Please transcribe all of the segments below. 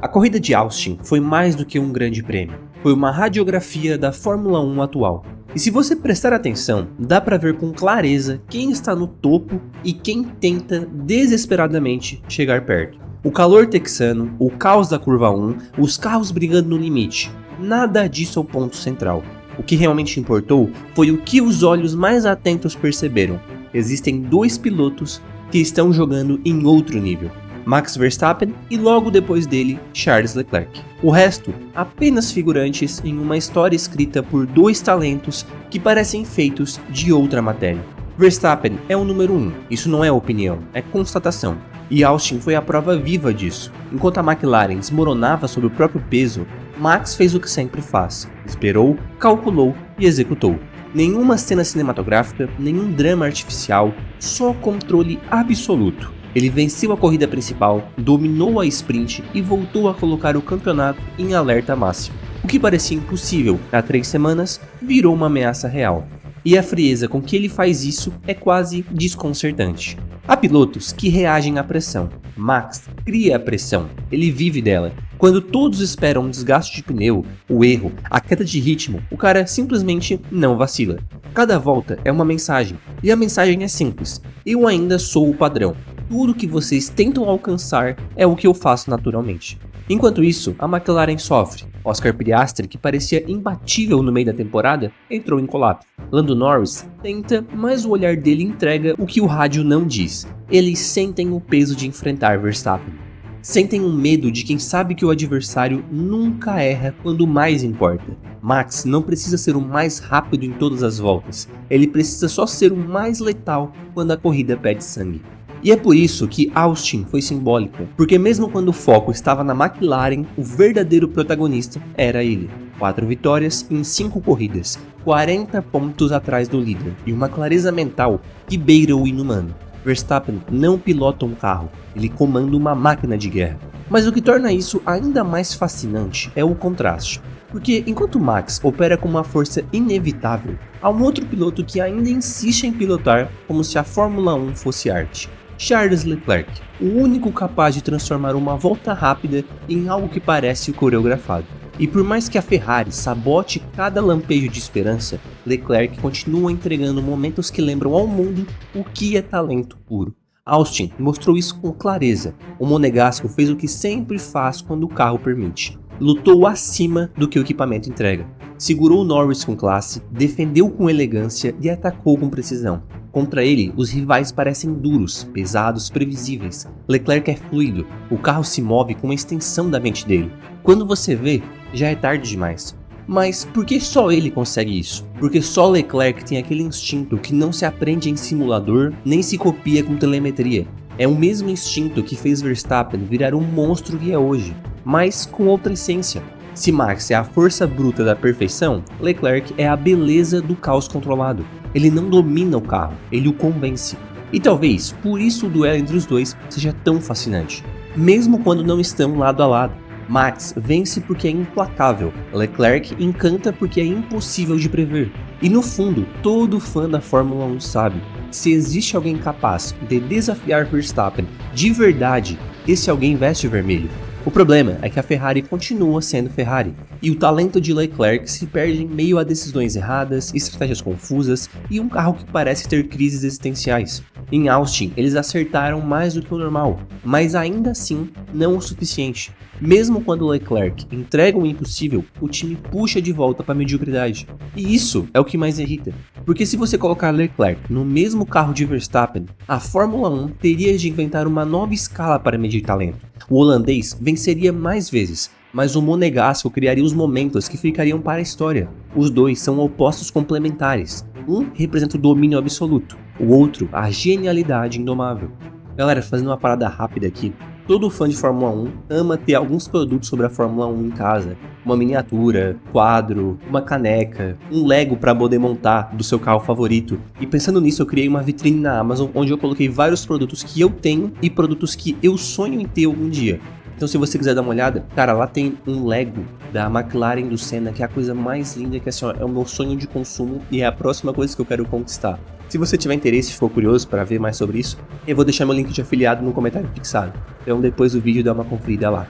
A corrida de Austin foi mais do que um grande prêmio, foi uma radiografia da Fórmula 1 atual. E se você prestar atenção, dá pra ver com clareza quem está no topo e quem tenta desesperadamente chegar perto. O calor texano, o caos da curva 1, os carros brigando no limite, nada disso é o ponto central. O que realmente importou foi o que os olhos mais atentos perceberam. Existem dois pilotos que estão jogando em outro nível. Max Verstappen e logo depois dele, Charles Leclerc. O resto, apenas figurantes em uma história escrita por dois talentos que parecem feitos de outra matéria. Verstappen é o número 1, isso não é opinião, é constatação. E Austin foi a prova viva disso. Enquanto a McLaren desmoronava sob o próprio peso, Max fez o que sempre faz, esperou, calculou e executou. Nenhuma cena cinematográfica, nenhum drama artificial, só controle absoluto. Ele venceu a corrida principal, dominou a sprint e voltou a colocar o campeonato em alerta máximo. O que parecia impossível há 3 semanas virou uma ameaça real. E a frieza com que ele faz isso é quase desconcertante. Há pilotos que reagem à pressão. Max cria a pressão, ele vive dela. Quando todos esperam um desgaste de pneu, o erro, a queda de ritmo, o cara simplesmente não vacila. Cada volta é uma mensagem, e a mensagem é simples: eu ainda sou o padrão. Tudo que vocês tentam alcançar é o que eu faço naturalmente. Enquanto isso, a McLaren sofre. Oscar Piastri, que parecia imbatível no meio da temporada, entrou em colapso. Lando Norris tenta, mas o olhar dele entrega o que o rádio não diz. Eles sentem o peso de enfrentar Verstappen. Sentem um medo de quem sabe que o adversário nunca erra quando mais importa. Max não precisa ser o mais rápido em todas as voltas, ele precisa só ser o mais letal quando a corrida pede sangue. E é por isso que Austin foi simbólica, porque mesmo quando o foco estava na McLaren, o verdadeiro protagonista era ele. 4 vitórias em 5 corridas, 40 pontos atrás do líder e uma clareza mental que beira o inumano. Verstappen não pilota um carro, ele comanda uma máquina de guerra. Mas o que torna isso ainda mais fascinante é o contraste. Porque enquanto Max opera com uma força inevitável, há um outro piloto que ainda insiste em pilotar como se a Fórmula 1 fosse arte. Charles Leclerc, o único capaz de transformar uma volta rápida em algo que parece coreografado. E por mais que a Ferrari sabote cada lampejo de esperança, Leclerc continua entregando momentos que lembram ao mundo o que é talento puro. Austin mostrou isso com clareza. O monegasco fez o que sempre faz quando o carro permite. Lutou acima do que o equipamento entrega. Segurou Norris com classe, defendeu com elegância e atacou com precisão. Contra ele, os rivais parecem duros, pesados, previsíveis. Leclerc é fluido, o carro se move com uma extensão da mente dele. Quando você vê, já é tarde demais. Mas por que só ele consegue isso? Porque só Leclerc tem aquele instinto que não se aprende em simulador, nem se copia com telemetria. É o mesmo instinto que fez Verstappen virar um monstro que é hoje, mas com outra essência. Se Max é a força bruta da perfeição, Leclerc é a beleza do caos controlado. Ele não domina o carro, ele o convence. E talvez por isso o duelo entre os dois seja tão fascinante. Mesmo quando não estão lado a lado. Max vence porque é implacável, Leclerc encanta porque é impossível de prever. E no fundo, todo fã da Fórmula 1 sabe, se existe alguém capaz de desafiar Verstappen de verdade, esse alguém veste vermelho. O problema é que a Ferrari continua sendo Ferrari, e o talento de Leclerc se perde em meio a decisões erradas, estratégias confusas e um carro que parece ter crises existenciais. Em Austin, eles acertaram mais do que o normal, mas ainda assim não o suficiente. Mesmo quando Leclerc entrega o impossível, o time puxa de volta para a mediocridade. E isso é o que mais irrita, porque se você colocar Leclerc no mesmo carro de Verstappen, a Fórmula 1 teria de inventar uma nova escala para medir talento. O holandês venceria mais vezes, mas o monegasco criaria os momentos que ficariam para a história. Os dois são opostos complementares. Um representa o domínio absoluto, o outro a genialidade indomável. Galera, fazendo uma parada rápida aqui. Todo fã de Fórmula 1 ama ter alguns produtos sobre a Fórmula 1 em casa. Uma miniatura, quadro, uma caneca, um Lego para poder montar do seu carro favorito. E pensando nisso, eu criei uma vitrine na Amazon onde eu coloquei vários produtos que eu tenho e produtos que eu sonho em ter algum dia. Então se você quiser dar uma olhada, cara, lá tem um Lego da McLaren do Senna, que é a coisa mais linda, que assim, ó, é o meu sonho de consumo e é a próxima coisa que eu quero conquistar. Se você tiver interesse e ficou curioso para ver mais sobre isso, eu vou deixar meu link de afiliado no comentário fixado. Então depois do vídeo dá uma conferida lá.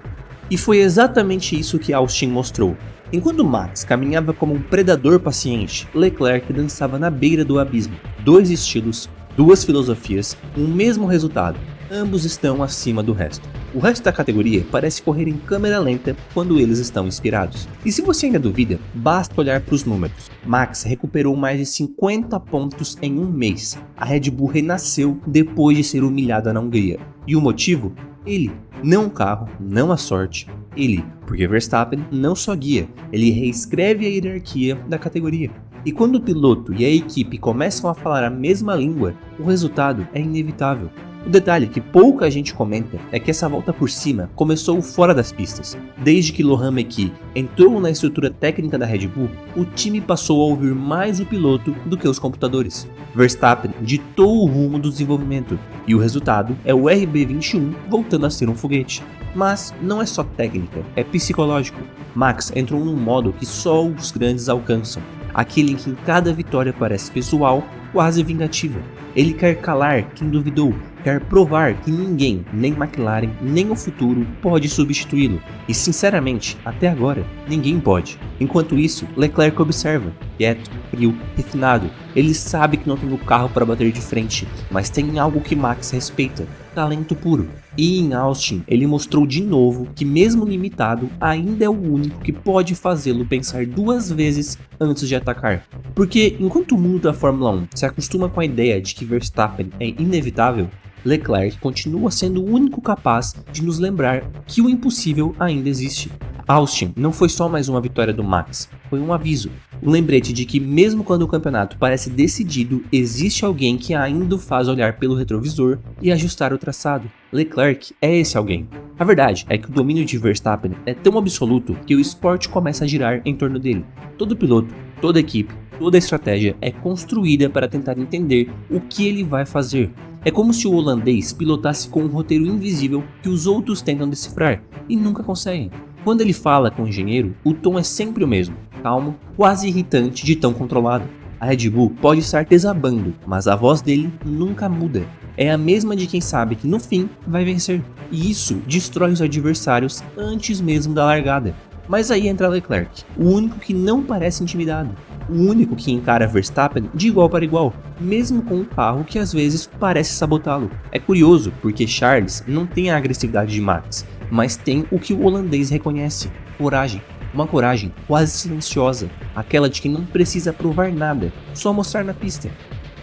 E foi exatamente isso que Austin mostrou. Enquanto Max caminhava como um predador paciente, Leclerc dançava na beira do abismo. Dois estilos, duas filosofias, um mesmo resultado. Ambos estão acima do resto. O resto da categoria parece correr em câmera lenta quando eles estão inspirados. E se você ainda duvida, basta olhar para os números. Max recuperou mais de 50 pontos em um mês. A Red Bull renasceu depois de ser humilhada na Hungria. E o motivo? Ele. Não o carro, não a sorte. Ele. Porque Verstappen não só guia, ele reescreve a hierarquia da categoria. E quando o piloto e a equipe começam a falar a mesma língua, o resultado é inevitável. O detalhe que pouca gente comenta é que essa volta por cima começou fora das pistas. Desde que Lohan Meki entrou na estrutura técnica da Red Bull, o time passou a ouvir mais o piloto do que os computadores. Verstappen ditou o rumo do desenvolvimento, e o resultado é o RB21 voltando a ser um foguete. Mas não é só técnica, é psicológico. Max entrou num modo que só os grandes alcançam, aquele em que cada vitória parece pessoal, quase vingativa. Ele quer calar quem duvidou, quer provar que ninguém, nem McLaren, nem o futuro, pode substituí-lo. E sinceramente, até agora, ninguém pode. Enquanto isso, Leclerc observa, quieto, frio, refinado. Ele sabe que não tem o carro para bater de frente, mas tem algo que Max respeita, talento puro. E em Austin, ele mostrou de novo que mesmo limitado, ainda é o único que pode fazê-lo pensar duas vezes antes de atacar. Porque enquanto o mundo da Fórmula 1 se acostuma com a ideia de que Verstappen é inevitável, Leclerc continua sendo o único capaz de nos lembrar que o impossível ainda existe. Austin não foi só mais uma vitória do Max, foi um aviso, um lembrete de que mesmo quando o campeonato parece decidido, existe alguém que ainda o faz olhar pelo retrovisor e ajustar o traçado. Leclerc é esse alguém. A verdade é que o domínio de Verstappen é tão absoluto que o esporte começa a girar em torno dele. Todo piloto, toda equipe, toda estratégia é construída para tentar entender o que ele vai fazer. É como se o holandês pilotasse com um roteiro invisível que os outros tentam decifrar e nunca conseguem. Quando ele fala com o engenheiro, o tom é sempre o mesmo, calmo, quase irritante de tão controlado. A Red Bull pode estar desabando, mas a voz dele nunca muda. É a mesma de quem sabe que no fim vai vencer. E isso destrói os adversários antes mesmo da largada. Mas aí entra Leclerc, o único que não parece intimidado. O único que encara Verstappen de igual para igual, mesmo com um carro que às vezes parece sabotá-lo. É curioso, porque Charles não tem a agressividade de Max, mas tem o que o holandês reconhece: coragem. Uma coragem quase silenciosa, aquela de quem não precisa provar nada, só mostrar na pista.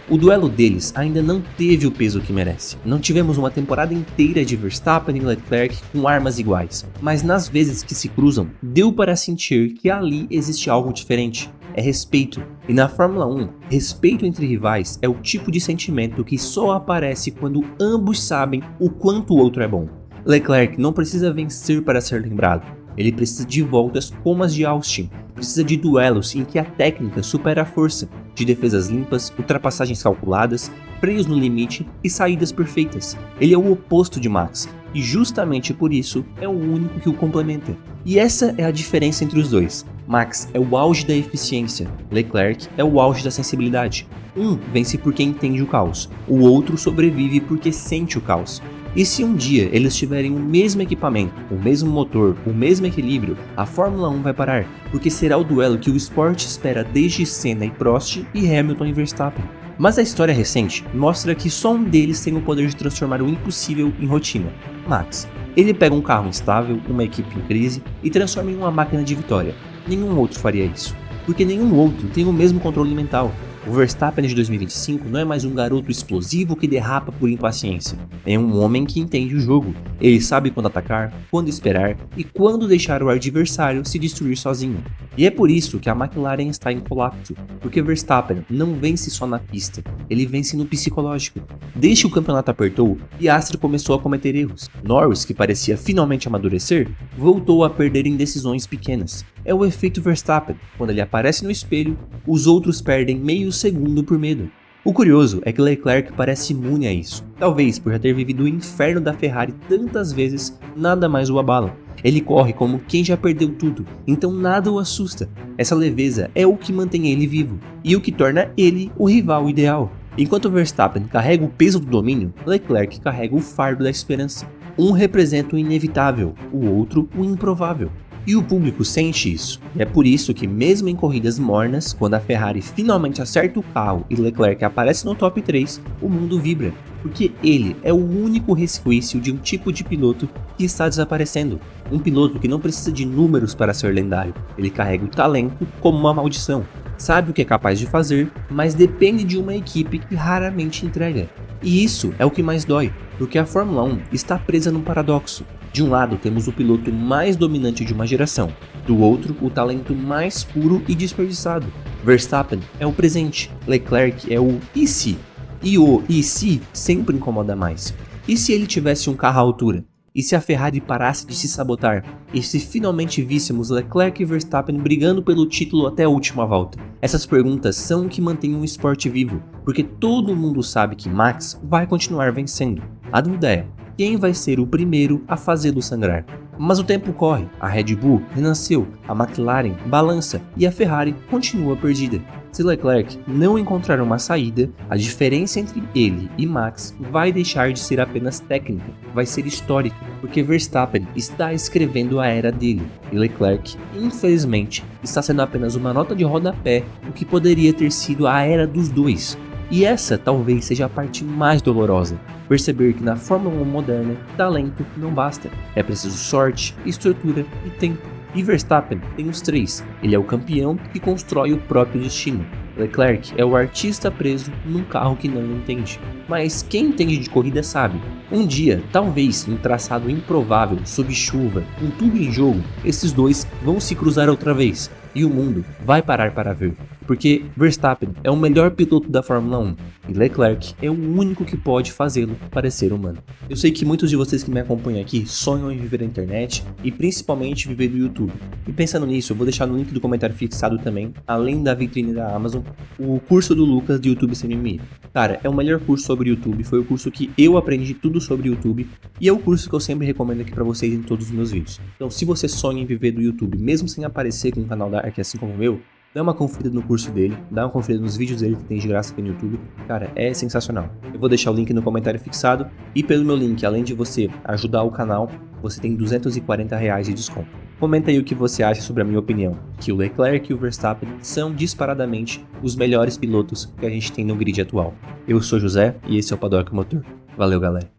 O duelo deles ainda não teve o peso que merece. Não tivemos uma temporada inteira de Verstappen e Leclerc com armas iguais, mas nas vezes que se cruzam, deu para sentir que ali existe algo diferente. É respeito. E na Fórmula 1, respeito entre rivais é o tipo de sentimento que só aparece quando ambos sabem o quanto o outro é bom. Leclerc não precisa vencer para ser lembrado. Ele precisa de voltas como as de Austin. Precisa de duelos em que a técnica supera a força, de defesas limpas, ultrapassagens calculadas, freios no limite e saídas perfeitas. Ele é o oposto de Max, e justamente por isso é o único que o complementa. E essa é a diferença entre os dois. Max é o auge da eficiência, Leclerc é o auge da sensibilidade. Um vence porque entende o caos, o outro sobrevive porque sente o caos. E se um dia eles tiverem o mesmo equipamento, o mesmo motor, o mesmo equilíbrio, a Fórmula 1 vai parar, porque será o duelo que o esporte espera desde Senna e Prost e Hamilton e Verstappen. Mas a história recente mostra que só um deles tem o poder de transformar o impossível em rotina: Max. Ele pega um carro instável, uma equipe em crise e transforma em uma máquina de vitória. Nenhum outro faria isso, porque nenhum outro tem o mesmo controle mental. O Verstappen de 2025 não é mais um garoto explosivo que derrapa por impaciência. É um homem que entende o jogo. Ele sabe quando atacar, quando esperar e quando deixar o adversário se destruir sozinho. E é por isso que a McLaren está em colapso, porque Verstappen não vence só na pista, ele vence no psicológico. Desde que o campeonato apertou, Piastri começou a cometer erros. Norris, que parecia finalmente amadurecer, voltou a perder em decisões pequenas. É o efeito Verstappen. Quando ele aparece no espelho, os outros perdem meio segundo por medo. O curioso é que Leclerc parece imune a isso. Talvez por já ter vivido o inferno da Ferrari tantas vezes, nada mais o abala. Ele corre como quem já perdeu tudo, então nada o assusta. Essa leveza é o que mantém ele vivo, e o que torna ele o rival ideal. Enquanto Verstappen carrega o peso do domínio, Leclerc carrega o fardo da esperança. Um representa o inevitável, o outro o improvável. E o público sente isso. E é por isso que, mesmo em corridas mornas, quando a Ferrari finalmente acerta o carro e Leclerc aparece no top 3, o mundo vibra. Porque ele é o único resquício de um tipo de piloto que está desaparecendo. Um piloto que não precisa de números para ser lendário. Ele carrega o talento como uma maldição. Sabe o que é capaz de fazer, mas depende de uma equipe que raramente entrega. E isso é o que mais dói, porque a Fórmula 1 está presa num paradoxo. De um lado temos o piloto mais dominante de uma geração, do outro o talento mais puro e desperdiçado. Verstappen é o presente, Leclerc é o e se? E o e se sempre incomoda mais. E se ele tivesse um carro à altura? E se a Ferrari parasse de se sabotar? E se finalmente víssemos Leclerc e Verstappen brigando pelo título até a última volta? Essas perguntas são o que mantém o esporte vivo, porque todo mundo sabe que Max vai continuar vencendo. A dúvida é, quem vai ser o primeiro a fazê-lo sangrar? Mas o tempo corre, a Red Bull renasceu, a McLaren balança e a Ferrari continua perdida. Se Leclerc não encontrar uma saída, a diferença entre ele e Max vai deixar de ser apenas técnica, vai ser histórica, porque Verstappen está escrevendo a era dele, e Leclerc, infelizmente, está sendo apenas uma nota de rodapé do que poderia ter sido a era dos dois. E essa talvez seja a parte mais dolorosa, perceber que na Fórmula 1 moderna, talento não basta, é preciso sorte, estrutura e tempo. E Verstappen tem os três, ele é o campeão que constrói o próprio destino. Leclerc é o artista preso num carro que não entende. Mas quem entende de corrida sabe, um dia, talvez em traçado improvável, sob chuva, com tudo em jogo, esses dois vão se cruzar outra vez, e o mundo vai parar para ver. Porque Verstappen é o melhor piloto da Fórmula 1 e Leclerc é o único que pode fazê-lo parecer humano. Eu sei que muitos de vocês que me acompanham aqui sonham em viver na internet e principalmente viver do YouTube. E pensando nisso, eu vou deixar no link do comentário fixado também, além da vitrine da Amazon, o curso do Lucas de YouTube Sem Mimimi. Cara, é o melhor curso sobre YouTube, foi o curso que eu aprendi tudo sobre YouTube e é o curso que eu sempre recomendo aqui pra vocês em todos os meus vídeos. Então, se você sonha em viver do YouTube, mesmo sem aparecer com um canal Dark assim como o meu, dá uma conferida no curso dele, dá uma conferida nos vídeos dele que tem de graça aqui no YouTube. Cara, é sensacional. Eu vou deixar o link no comentário fixado e pelo meu link, além de você ajudar o canal, você tem R$240 de desconto. Comenta aí o que você acha sobre a minha opinião, que o Leclerc e o Verstappen são disparadamente os melhores pilotos que a gente tem no grid atual. Eu sou José e esse é o Paddock Motor. Valeu, galera.